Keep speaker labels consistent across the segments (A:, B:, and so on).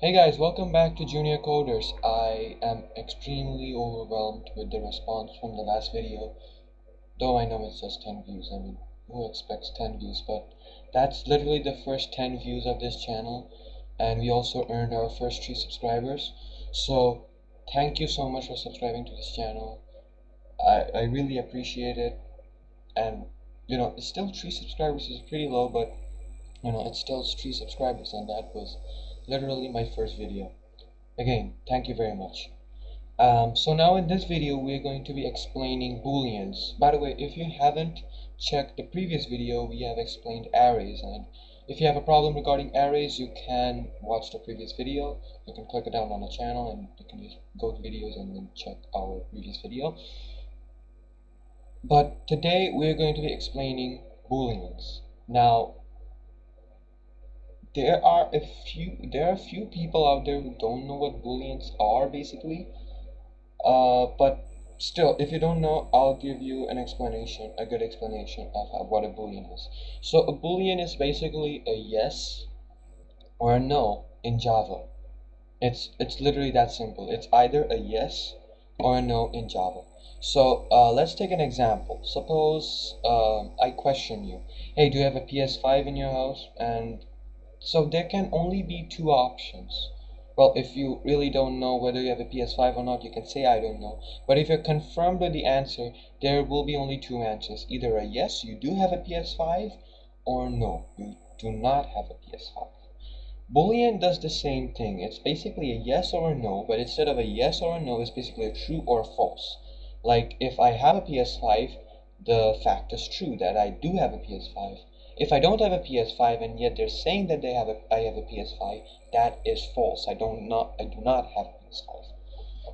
A: Hey guys, welcome back to Junior Coders. I am extremely overwhelmed with the response from the last video, though I know it's just 10 views. I mean, who expects 10 views? But that's literally the first 10 views of this channel, and we also earned our first 3 subscribers. So, thank you so much for subscribing to this channel. I really appreciate it, and it's still 3 subscribers is pretty low, but it's still 3 subscribers, and that was literally my first video. Again, thank you very much. So now in this video we're going to be explaining booleans. By the way, if you haven't checked the previous video, we have explained arrays, and if you have a problem regarding arrays, you can watch the previous video. You can click it down on the channel and you can just go to videos and then check our previous video. But today we're going to be explaining booleans. Now there are a few people out there who don't know what booleans are basically. But still, if you don't know, I'll give you an explanation, a good explanation of what a boolean is. So a boolean is basically a yes or a no in Java. It's literally that simple. It's either a yes or a no in Java. So let's take an example. Suppose I question you, hey, do you have a PS5 in your house? And so there can only be two options. Well, if you really don't know whether you have a PS5 or not, you can say I don't know. But if you're confirmed with the answer, there will be only two answers. Either a yes, you do have a PS5, or no, you do not have a PS5. Boolean does the same thing. It's basically a yes or a no, but instead of a yes or a no, it's basically a true or a false. Like if I have a PS5, the fact is true that I do have a PS5. If I don't have a PS5 and yet they're saying that I have a PS5, that is false. I do not have a PS5.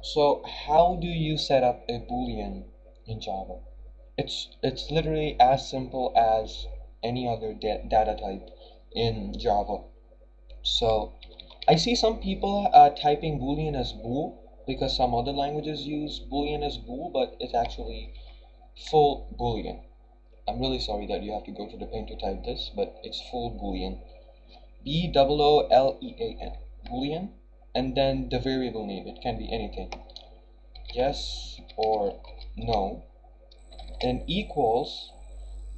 A: So how do you set up a Boolean in Java? It's literally as simple as any other data type in Java. So I see some people typing Boolean as bool because some other languages use Boolean as bool, but it's actually full Boolean. I'm really sorry that you have to go to the pain to type this, but it's full Boolean. B-O-O-L-E-A-N. Boolean. And then the variable name. It can be anything. Yes or no. And equals.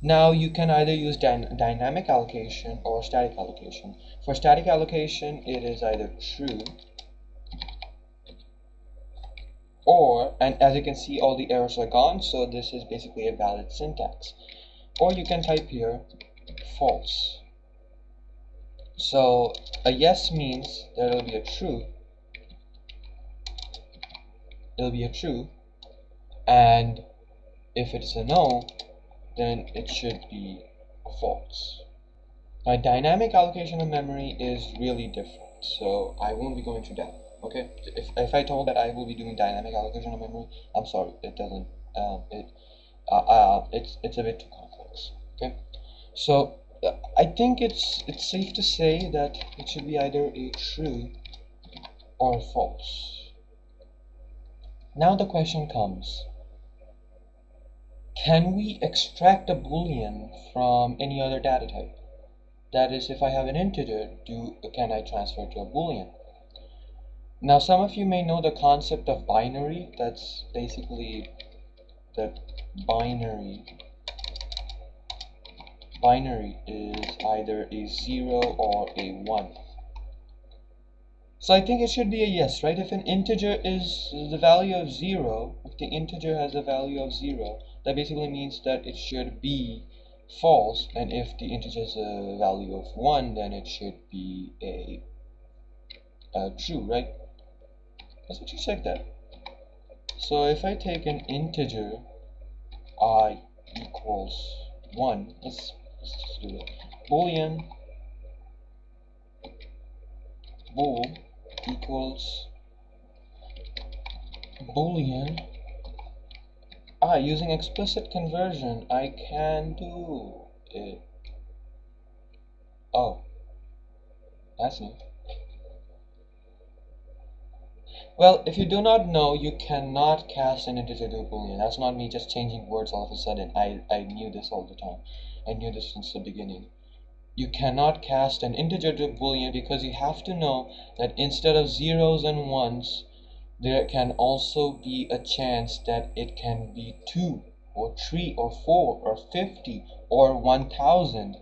A: Now you can either use dynamic allocation or static allocation. For static allocation, it is either true or, and as you can see, all the errors are gone, so this is basically a valid syntax. Or you can type here false. So a yes means that it'll be a true. It'll be a true, and if it's a no, then it should be a false. Now dynamic allocation of memory is really different, so I won't be going through that. Okay, if I told that I will be doing dynamic allocation of memory, I'm sorry, it doesn't. It's a bit too complex. Okay, so I think it's safe to say that it should be either a true or a false. Now the question comes: can we extract a Boolean from any other data type? That is, if I have an integer, can I transfer it to a Boolean? Now some of you may know the concept of binary. That's basically the binary is either a 0 or a 1. So I think it should be a yes, right? If an integer is the value of 0, if the integer has a value of 0, that basically means that it should be false, and if the integer has a value of 1, then it should be a true, right? Let's actually check that. So if I take an integer I equals 1, let's just do it. Boolean bool equals Boolean using explicit conversion I can do it. Oh, that's new. Well, if you do not know, you cannot cast an integer to a Boolean. That's not me just changing words all of a sudden. I knew this all the time. I knew this since the beginning. you cannot cast an integer to a Boolean, because you have to know that instead of zeros and ones, there can also be a chance that it can be 2 or 3 or 4 or 50 or 1000.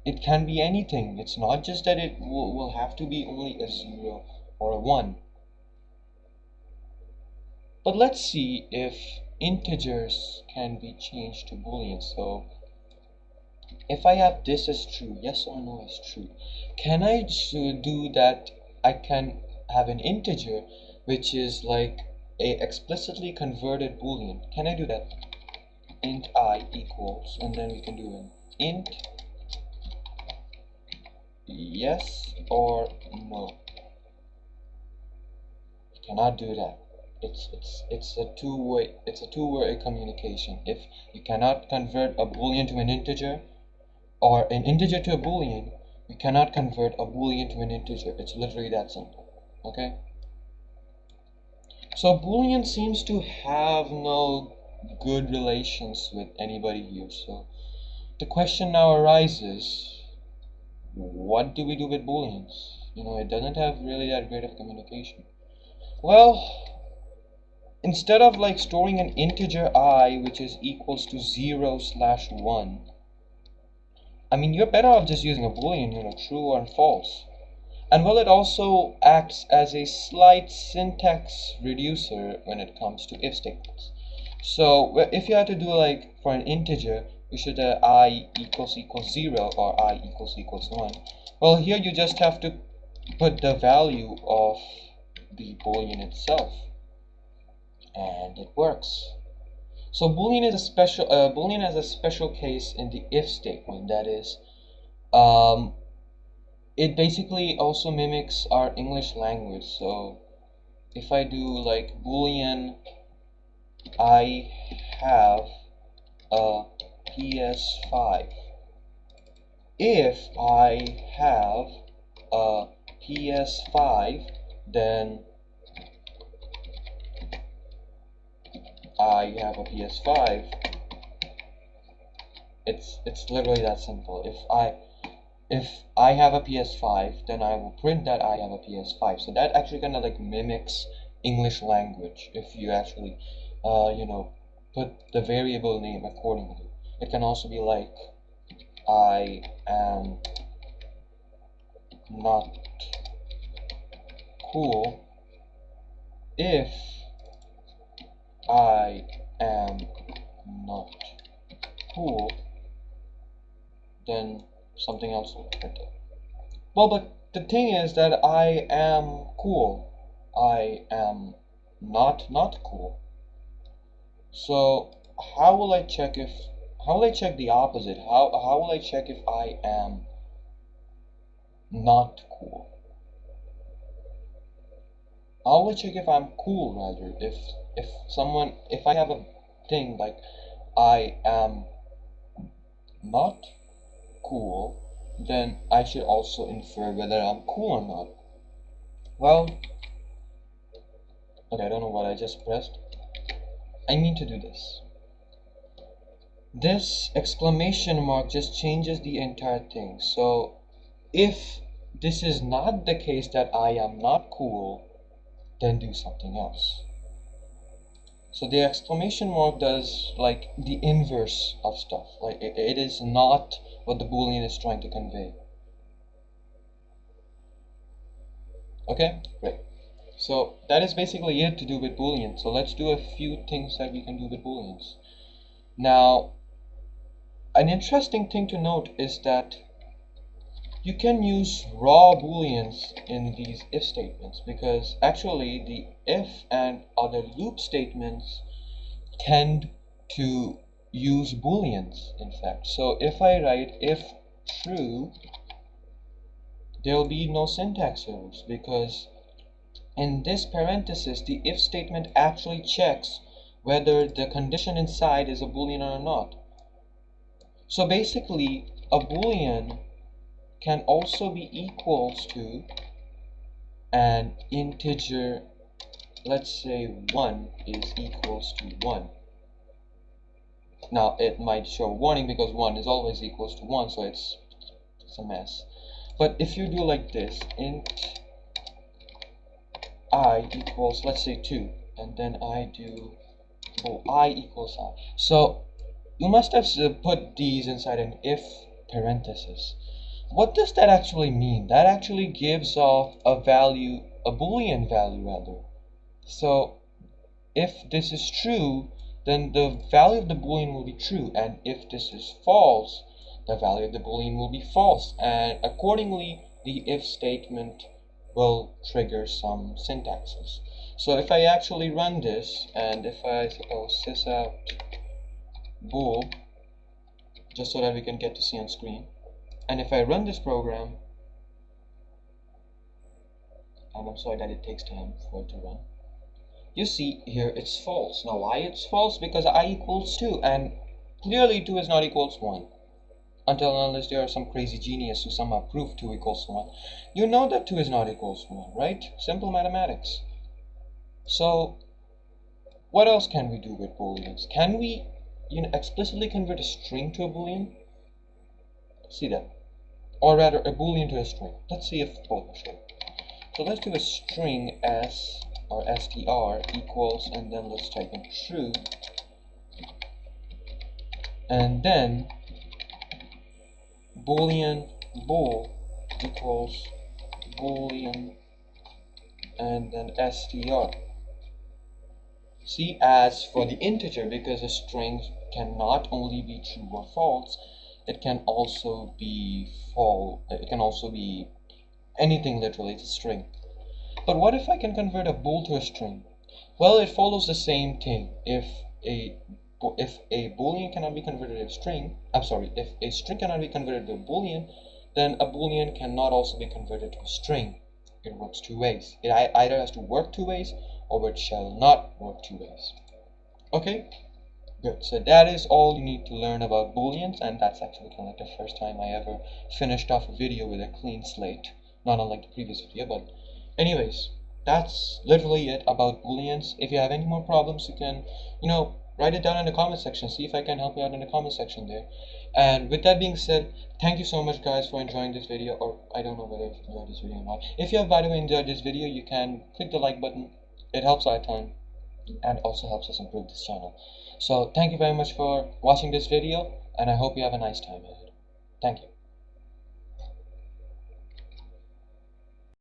A: It can be anything. It's not just that it will have to be only a 0 or a 1. But let's see if integers can be changed to Booleans. So if I have this as true, yes or no is true, can I do that? I can have an integer which is like a explicitly converted Boolean. Can I do that? Int I equals, and then we can do an int yes or no. You cannot do that. It's a two-way communication. If you cannot convert a Boolean to an integer, or an integer to a Boolean, you cannot convert a Boolean to an integer. It's literally that simple. Okay? So Boolean seems to have no good relations with anybody here. So the question now arises, what do we do with Booleans? You know, it doesn't have really that great of communication. Well, instead of like storing an integer I which is equals to 0/1, I mean, you're better off just using a Boolean, you know, true or false. And well, it also acts as a slight syntax reducer when it comes to if statements. So if you had to do like for an integer, you should I equals 0 or I equals 1. Well, here you just have to put the value of the Boolean itself, and it works. So Boolean is a special Boolean has a special case in the if statement. That is, it basically also mimics our English language. So if I do like Boolean, I have a PS5. If I have a PS5, then I have a PS5. It's literally that simple. If I have a PS5, then I will print that I have a PS5. So that actually kind of like mimics English language if you actually you know, put the variable name accordingly. It can also be like, I am not cool if I am not cool, then something else will print it. Well, but the thing is that I am cool. I am not cool. So how will I check the opposite? How will I check if I am not cool? How will I check if I'm cool, rather? If I have a thing like I am not cool, then I should also infer whether I'm cool or not. Well, okay, I don't know what I just pressed. I mean to do this. This exclamation mark just changes the entire thing. So if this is not the case that I am not cool, then do something else. So the exclamation mark does like the inverse of stuff. Like it is not what the Boolean is trying to convey. Okay, great. So that is basically it to do with Booleans. So let's do a few things that we can do with Booleans. Now, an interesting thing to note is that you can use raw Booleans in these if statements, because actually the if and other loop statements tend to use Booleans, in fact. So if I write if true, there will be no syntax errors, because in this parenthesis, the if statement actually checks whether the condition inside is a Boolean or not. So basically, a Boolean can also be equals to an integer. Let's say 1 is equals to 1. Now it might show warning because 1 is always equals to 1, so it's It's a mess. But if you do like this, int I equals, let's say 2, and then I do I equals I. So you must have put these inside an if parenthesis. What does that actually mean? That actually gives off a value, a Boolean value rather. So if this is true, then the value of the Boolean will be true, and if this is false, the value of the Boolean will be false, and accordingly the if statement will trigger some syntaxes. So if I actually run this, and if I sys out bool, just so that we can get to see on screen, and if I run this program, and I'm sorry that it takes time for it to run, you see here it's false. Now why it's false? Because I equals 2, and clearly 2 is not equals 1. Until and unless there are some crazy genius who somehow prove 2 equals 1. You know that 2 is not equals 1, right? Simple mathematics. So what else can we do with Booleans? Can we explicitly convert a string to a Boolean? See that? Or rather a Boolean to a string. Let's see if both are true. So let's do a string s or str equals, and then let's type in true, and then Boolean bool equals Boolean and then str. See, as for the integer, because a string can not only be true or false, it can also be anything literally. It's a string. But what if I can convert a bool to a string? Well, it follows the same thing. If a Boolean cannot be converted to a string, if a string cannot be converted to a Boolean, then a Boolean cannot also be converted to a string. It works two ways. It either has to work two ways, or it shall not work two ways. Okay? Good. So that is all you need to learn about Booleans, and that's actually kind of like the first time I ever finished off a video with a clean slate. Not unlike the previous video, but anyways, that's literally it about Booleans. If you have any more problems, you can, write it down in the comment section. See if I can help you out in the comment section there. And with that being said, thank you so much guys for enjoying this video, or I don't know whether you enjoyed this video or not. If you have, by the way, enjoyed this video, you can click the like button. It helps out a ton and also helps us improve this channel. So thank you very much for watching this video, and I hope you have a nice time ahead. Thank you.